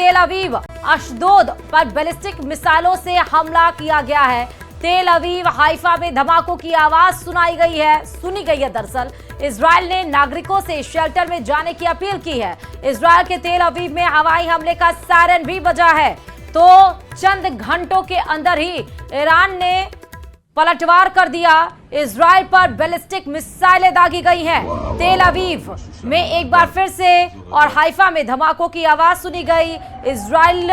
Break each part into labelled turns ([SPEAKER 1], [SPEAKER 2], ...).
[SPEAKER 1] तेल अवीव अशदोद पर बैलिस्टिक मिसाइलों से हमला किया गया है। तेल अवीव हाइफा में धमाकों की आवाज सुनी गई है। दरअसल इजराइल ने नागरिकों से शेल्टर में जाने की अपील की है। इजराइल के तेल अवीव में हवाई हमले का सायरन भी बजा है। तो चंद घंटों के अंदर ही ईरान ने पलटवार कर दिया। इजराइल पर बैलिस्टिक मिसाइलें दागी गई हैं। तेल अवीव में एक बार फिर से और हाइफा में धमाकों की आवाज सुनी गई। इजराइल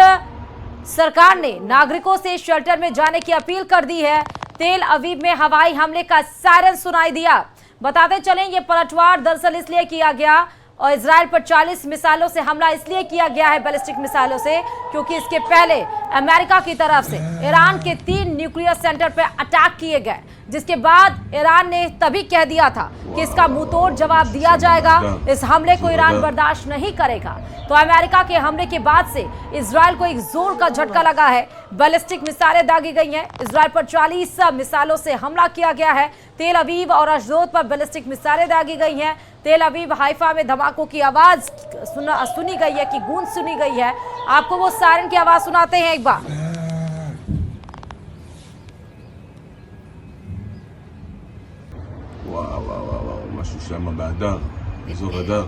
[SPEAKER 1] सरकार ने नागरिकों से शेल्टर में जाने की अपील कर दी है। तेल अवीव में हवाई हमले का सायरन सुनाई दिया। बताते चलें ये पलटवार दरअसल इसलिए किया गया और इजराइल पर 40 मिसाइलों से हमला इसलिए किया गया है, बैलिस्टिक मिसाइलों से, क्योंकि इसके पहले अमेरिका की तरफ से ईरान के 3 न्यूक्लियर सेंटर पर अटैक किए गए, जिसके बाद ईरान ने तभी कह दिया था कि इसका मुंहतोड़ जवाब दिया जाएगा। इस हमले को ईरान बर्दाश्त नहीं करेगा। तो अमेरिका के हमले के बाद से इजराइल को एक जोर का झटका लगा है। बैलिस्टिक मिसाइलें दागी गई हैं। इजराइल पर 40 मिसाइलों से हमला किया गया है। तेल अवीव और अशदोद पर बैलिस्टिक मिसाइलें दागी गई हैं। तेल अवीव हाइफा में धमाकों की आवाज सुनी गई है कि गूंज सुनी गई है। आपको वो सायरन की आवाज सुनाते हैं एक बार।
[SPEAKER 2] וואו, וואו, וואו, משהו שם באדר, אזור אדר.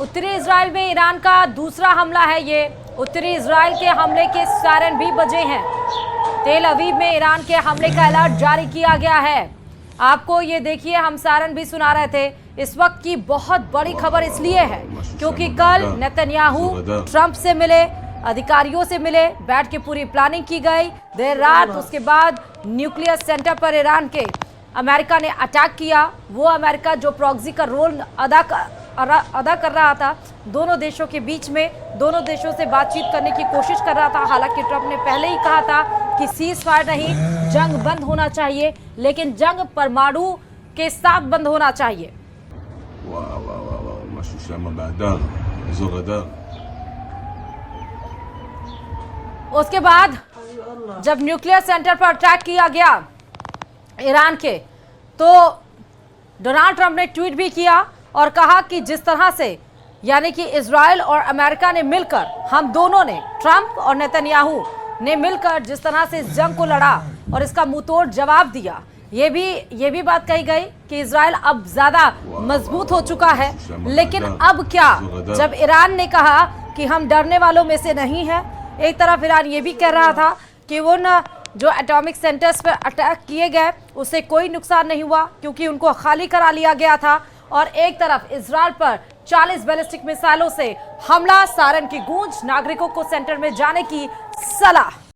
[SPEAKER 1] उत्तरी इजराइल में ईरान का दूसरा हमला है। ये उत्तरी इजराइल के हमले के सायरन भी बजे हैं। तेल अवीव में ईरान के हमले का अलर्ट जारी किया गया है। आपको ये देखिए, हम सायरन भी सुना रहे थे। इस वक्त की बहुत बड़ी खबर इसलिए है क्योंकि कल नेतन्याहू ट्रंप से मिले, अधिकारियों से मिले, बैठ के पूरी प्लानिंग की गई। देर रात उसके बाद न्यूक्लियर सेंटर पर ईरान के अमेरिका ने अटैक किया। वो अमेरिका जो प्रॉक्सी का रोल अदा कर रहा था दोनों देशों के बीच में, दोनों देशों से बातचीत करने की कोशिश कर रहा था। हालांकि ट्रंप ने पहले ही कहा था कि सीज फायर नहीं, जंग बंद होना चाहिए, लेकिन जंग परमाणु के साथ बंद होना चाहिए।
[SPEAKER 2] וואו, וואו, וואו, משהו שם באדר, אזור אדר.
[SPEAKER 1] उसके बाद जब न्यूक्लियर सेंटर पर अटैक किया गया ईरान के, तो डोनाल्ड ट्रंप ने ट्वीट भी किया और कहा कि जिस तरह से यानी कि इजराइल और अमेरिका ने मिलकर, हम दोनों ने, ट्रंप और नेतन्याहू ने मिलकर जिस तरह से इस जंग को लड़ा और इसका मुंहतोड़ जवाब दिया, ये भी बात कही गई कि इजराइल अब ज्यादा मजबूत हो चुका है। लेकिन अब क्या, जब ईरान ने कहा कि हम डरने वालों में से नहीं है, एक तरफ ईरान ये भी कह रहा था कि वो न जो एटॉमिक सेंटर्स पर अटैक किए गए उससे कोई नुकसान नहीं हुआ क्योंकि उनको खाली करा लिया गया था, और एक तरफ इजराइल पर 40 बैलिस्टिक मिसाइलों से हमला, सायरन की गूंज, नागरिकों को सेंटर में जाने की सलाह।